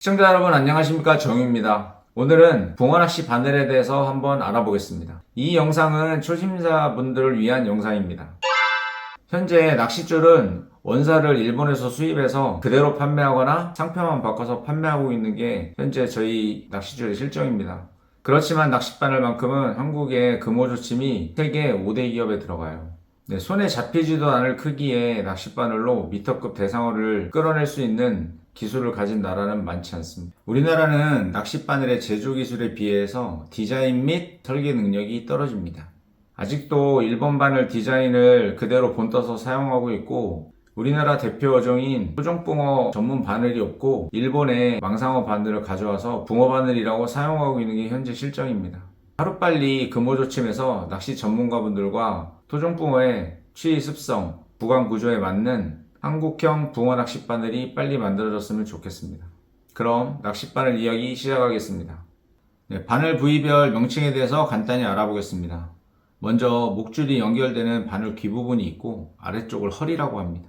시청자 여러분 안녕하십니까, 정유입니다. 오늘은 붕어낚시 바늘에 대해서 한번 알아보겠습니다. 이 영상은 초심자분들을 위한 영상입니다. 현재 낚싯줄은 원사를 일본에서 수입해서 그대로 판매하거나 상표만 바꿔서 판매하고 있는 게 현재 저희 낚싯줄의 실정입니다. 그렇지만 낚싯바늘만큼은 한국의 금호조침이 세계 5대 기업에 들어가요. 손에 잡히지도 않을 크기의 낚싯바늘로 미터급 대상어를 끌어낼 수 있는 기술을 가진 나라는 많지 않습니다. 우리나라는 낚싯바늘의 제조 기술에 비해서 디자인 및 설계 능력이 떨어집니다. 아직도 일본 바늘 디자인을 그대로 본떠서 사용하고 있고, 우리나라 대표 어종인 토종붕어 전문 바늘이 없고 일본의 망상어 바늘을 가져와서 붕어 바늘이라고 사용하고 있는 게 현재 실정입니다. 하루빨리 금호조침에서 낚시 전문가분들과 토종붕어의 취의 습성, 구강 구조에 맞는 한국형 붕어 낚싯바늘이 빨리 만들어졌으면 좋겠습니다. 그럼 낚싯바늘 이야기 시작하겠습니다. 바늘 부위별 명칭에 대해서 간단히 알아보겠습니다. 먼저 목줄이 연결되는 바늘 귀 부분이 있고 아래쪽을 허리라고 합니다.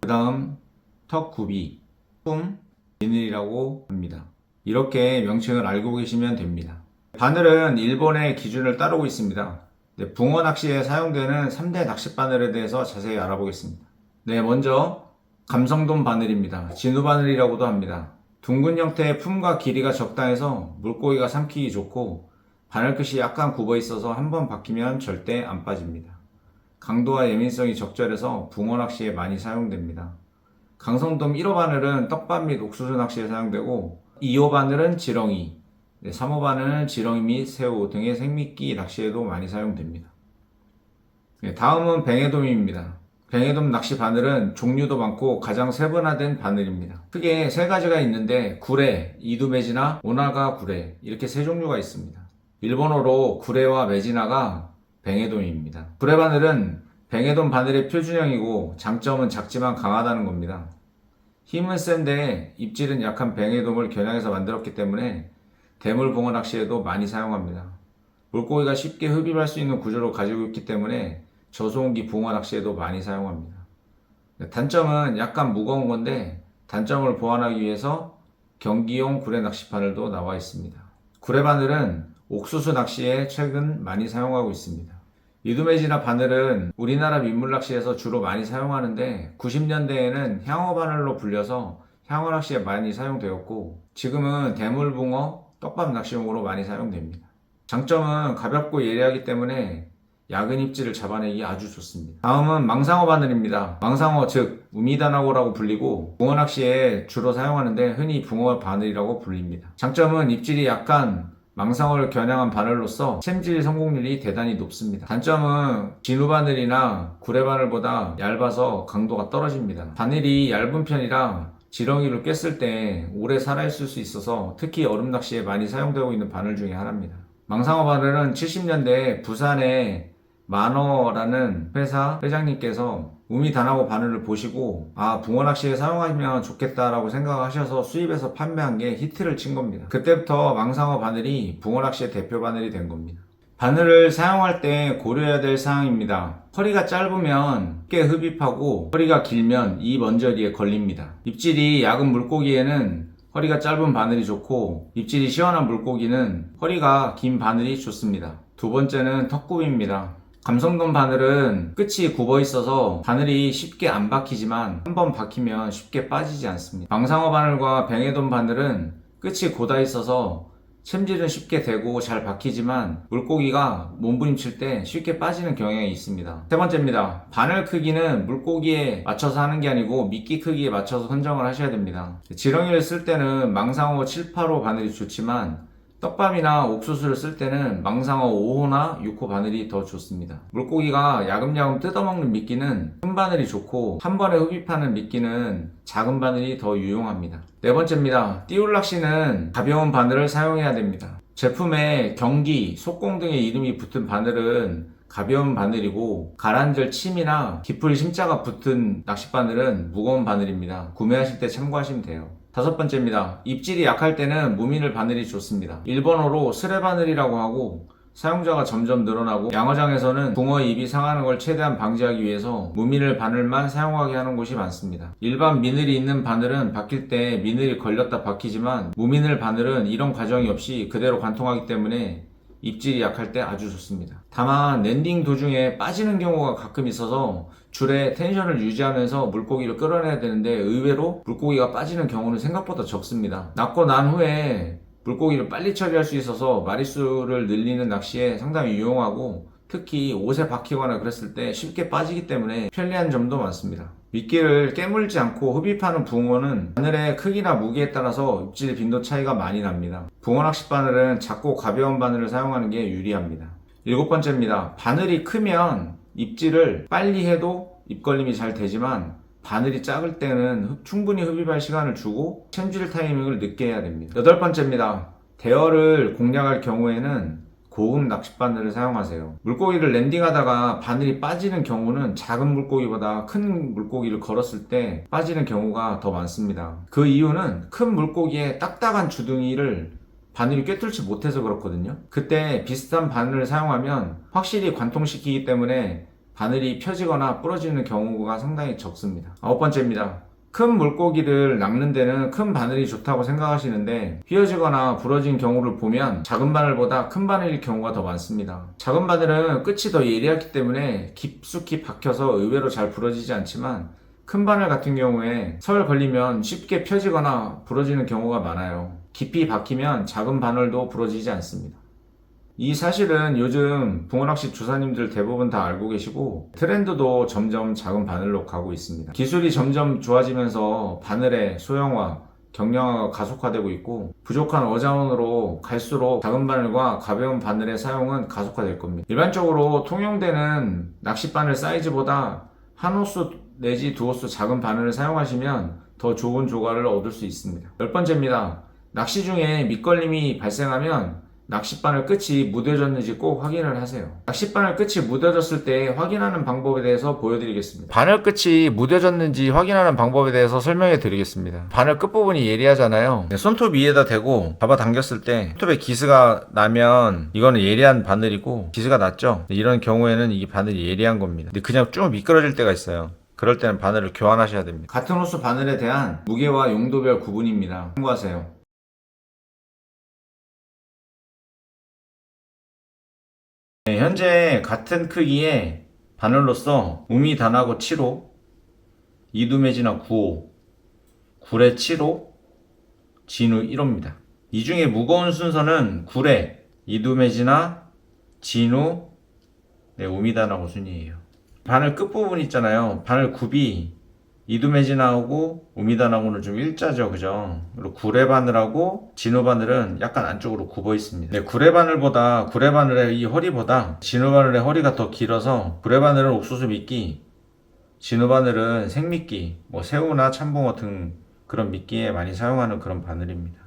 그 다음 턱 굽이, 품, 비늘이라고 합니다. 이렇게 명칭을 알고 계시면 됩니다. 바늘은 일본의 기준을 따르고 있습니다. 붕어 낚시에 사용되는 3대 낚싯바늘에 대해서 자세히 알아보겠습니다. 먼저 감성돔 바늘입니다. 진우 바늘이라고도 합니다. 둥근 형태의 품과 길이가 적당해서 물고기가 삼키기 좋고 바늘 끝이 약간 굽어 있어서 한번 박히면 절대 안 빠집니다. 강도와 예민성이 적절해서 붕어 낚시에 많이 사용됩니다. 강성돔 1호 바늘은 떡밥 및 옥수수 낚시에 사용되고, 2호 바늘은 지렁이, 3호 바늘은 지렁이 및 새우 등의 생미끼 낚시에도 많이 사용됩니다. 다음은 뱅에돔입니다. 뱅에돔 낚시 바늘은 종류도 많고 가장 세분화된 바늘입니다. 크게 세 가지가 있는데 구레, 이두메지나, 오나가 구레, 이렇게 세 종류가 있습니다. 일본어로 구레와 메지나가 뱅에돔입니다. 구레 바늘은 뱅에돔 바늘의 표준형이고 장점은 작지만 강하다는 겁니다. 힘은 센데 입질은 약한 뱅에돔을 겨냥해서 만들었기 때문에 대물 붕어 낚시에도 많이 사용합니다. 물고기가 쉽게 흡입할 수 있는 구조를 가지고 있기 때문에 저소음기 붕어 낚시에도 많이 사용합니다. 단점은 약간 무거운 건데 단점을 보완하기 위해서 경기용 구레 낚시 바늘도 나와 있습니다. 구레 바늘은 옥수수 낚시에 최근 많이 사용하고 있습니다. 이두메지나 바늘은 우리나라 민물 낚시에서 주로 많이 사용하는데 90년대에는 향어 바늘로 불려서 향어 낚시에 많이 사용되었고, 지금은 대물붕어, 떡밥 낚시용으로 많이 사용됩니다. 장점은 가볍고 예리하기 때문에 야근 입질을 잡아내기 아주 좋습니다. 다음은 망상어 바늘입니다. 망상어 즉 우미다나고라고 불리고 붕어 낚시에 주로 사용하는데 흔히 붕어 바늘이라고 불립니다. 장점은 입질이 약간 망상어를 겨냥한 바늘로서 챔질 성공률이 대단히 높습니다. 단점은 진우 바늘이나 구레 바늘보다 얇아서 강도가 떨어집니다. 바늘이 얇은 편이라 지렁이를 꿰쓸 때 오래 살아있을 수 있어서 특히 얼음 낚시에 많이 사용되고 있는 바늘 중에 하나입니다. 망상어 바늘은 70년대에 부산의 만어라는 회사 회장님께서 우미다나고 바늘을 보시고 붕어 낚시에 사용하시면 좋겠다라고 생각하셔서 수입해서 판매한 게 히트를 친 겁니다. 그때부터 망상어 바늘이 붕어 낚시의 대표 바늘이 된 겁니다. 바늘을 사용할 때 고려해야 될 사항입니다. 허리가 짧으면 쉽게 흡입하고 허리가 길면 입 언저리에 걸립니다. 입질이 얕은 물고기에는 허리가 짧은 바늘이 좋고, 입질이 시원한 물고기는 허리가 긴 바늘이 좋습니다. 두 번째는 턱굽입니다. 감성돔 바늘은 끝이 굽어 있어서 바늘이 쉽게 안 박히지만 한번 박히면 쉽게 빠지지 않습니다. 망상어 바늘과 뱅에돔 바늘은 끝이 곧아 있어서 챔질은 쉽게 되고 잘 박히지만 물고기가 몸부림칠 때 쉽게 빠지는 경향이 있습니다. 세 번째입니다. 바늘 크기는 물고기에 맞춰서 하는 게 아니고 미끼 크기에 맞춰서 선정을 하셔야 됩니다. 지렁이를 쓸 때는 망상어 7, 8호 바늘이 좋지만 떡밥이나 옥수수를 쓸 때는 망상어 5호나 6호 바늘이 더 좋습니다. 물고기가 야금야금 뜯어먹는 미끼는 큰 바늘이 좋고, 한 번에 흡입하는 미끼는 작은 바늘이 더 유용합니다. 네 번째입니다. 띄울 낚시는 가벼운 바늘을 사용해야 됩니다. 제품에 경기, 속공 등의 이름이 붙은 바늘은 가벼운 바늘이고, 가란절 침이나 기풀 심자가 붙은 낚싯바늘은 무거운 바늘입니다. 구매하실 때 참고하시면 돼요. 다섯 번째입니다. 입질이 약할 때는 무민을 바늘이 좋습니다. 일본어로 스레 바늘이라고 하고 사용자가 점점 늘어나고 양어장에서는 붕어 잎이 상하는 걸 최대한 방지하기 위해서 무미늘 바늘만 사용하게 하는 곳이 많습니다. 일반 미늘이 있는 바늘은 박힐 때 미늘이 걸렸다 박히지만 무미늘 바늘은 이런 과정이 없이 그대로 관통하기 때문에 입질이 약할 때 아주 좋습니다. 다만 랜딩 도중에 빠지는 경우가 가끔 있어서 줄에 텐션을 유지하면서 물고기를 끌어내야 되는데 의외로 물고기가 빠지는 경우는 생각보다 적습니다. 낚고 난 후에 물고기를 빨리 처리할 수 있어서 마리수를 늘리는 낚시에 상당히 유용하고 특히 옷에 박히거나 그랬을 때 쉽게 빠지기 때문에 편리한 점도 많습니다. 미끼를 깨물지 않고 흡입하는 붕어는 바늘의 크기나 무게에 따라서 입질 빈도 차이가 많이 납니다. 붕어 낚시 바늘은 작고 가벼운 바늘을 사용하는 게 유리합니다. 7번째입니다. 바늘이 크면 입질을 빨리 해도 입걸림이 잘 되지만 바늘이 작을 때는 충분히 흡입할 시간을 주고 챔질 타이밍을 늦게 해야 됩니다. 8번째입니다. 대어를 공략할 경우에는 고급 낚싯바늘을 사용하세요. 물고기를 랜딩하다가 바늘이 빠지는 경우는 작은 물고기보다 큰 물고기를 걸었을 때 빠지는 경우가 더 많습니다. 그 이유는 큰 물고기의 딱딱한 주둥이를 바늘이 꿰뚫지 못해서 그렇거든요. 그때 비슷한 바늘을 사용하면 확실히 관통시키기 때문에 바늘이 펴지거나 부러지는 경우가 상당히 적습니다. 9번째입니다. 큰 물고기를 낚는 데는 큰 바늘이 좋다고 생각하시는데 휘어지거나 부러진 경우를 보면 작은 바늘보다 큰 바늘일 경우가 더 많습니다. 작은 바늘은 끝이 더 예리하기 때문에 깊숙이 박혀서 의외로 잘 부러지지 않지만 큰 바늘 같은 경우에 설 걸리면 쉽게 펴지거나 부러지는 경우가 많아요. 깊이 박히면 작은 바늘도 부러지지 않습니다. 이 사실은 요즘 붕어낚시 조사님들 대부분 다 알고 계시고 트렌드도 점점 작은 바늘로 가고 있습니다. 기술이 점점 좋아지면서 바늘의 소형화, 경량화가 가속화되고 있고 부족한 어자원으로 갈수록 작은 바늘과 가벼운 바늘의 사용은 가속화될 겁니다. 일반적으로 통용되는 낚싯바늘 사이즈보다 한 호수 내지 두 호수 작은 바늘을 사용하시면 더 좋은 조과를 얻을 수 있습니다. 10번째입니다. 낚시 중에 밑걸림이 발생하면 낚싯바늘 끝이 무뎌졌는지 꼭 확인을 하세요. 낚싯바늘 끝이 무뎌졌을 때 확인하는 방법에 대해서 보여드리겠습니다. 바늘 끝이 무뎌졌는지 확인하는 방법에 대해서 설명해 드리겠습니다. 바늘 끝부분이 예리하잖아요. 손톱 위에다 대고 잡아당겼을 때 손톱에 기스가 나면 이거는 예리한 바늘이고 기스가 났죠? 이런 경우에는 이게 바늘이 예리한 겁니다. 근데 그냥 좀 미끄러질 때가 있어요. 그럴 때는 바늘을 교환하셔야 됩니다. 같은 호수 바늘에 대한 무게와 용도별 구분입니다. 참고하세요. 네, 현재 같은 크기의 바늘로서 우미 단하고 7호, 이두메지나 9호, 구레 7호, 진우 1호입니다. 이 중에 무거운 순서는 구레, 이두메지나, 진우, 우미 단하고 순이에요. 바늘 끝부분 있잖아요. 바늘 굽이 이두메지나하고 우미단하고는 좀 일자죠, 그죠? 그리고 구레바늘하고 진우바늘은 약간 안쪽으로 굽어 있습니다. 네, 구레바늘의 이 허리보다 진우바늘의 허리가 더 길어서 구레바늘은 옥수수 미끼, 진우바늘은 생미끼, 새우나 참붕어 등 그런 미끼에 많이 사용하는 그런 바늘입니다.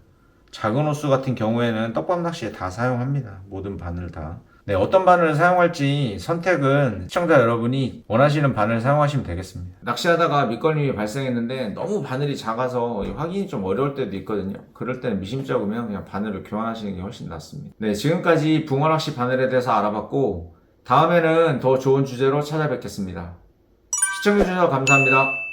작은 호수 같은 경우에는 떡밥 낚시에 다 사용합니다. 모든 바늘 다. 네, 어떤 바늘을 사용할지 선택은 시청자 여러분이 원하시는 바늘을 사용하시면 되겠습니다. 낚시하다가 밑걸림이 발생했는데 너무 바늘이 작아서 확인이 좀 어려울 때도 있거든요. 그럴 때는 미심쩍으면 그냥 바늘을 교환하시는 게 훨씬 낫습니다. 네, 지금까지 붕어낚시 바늘에 대해서 알아봤고 다음에는 더 좋은 주제로 찾아뵙겠습니다. 시청해주셔서 감사합니다.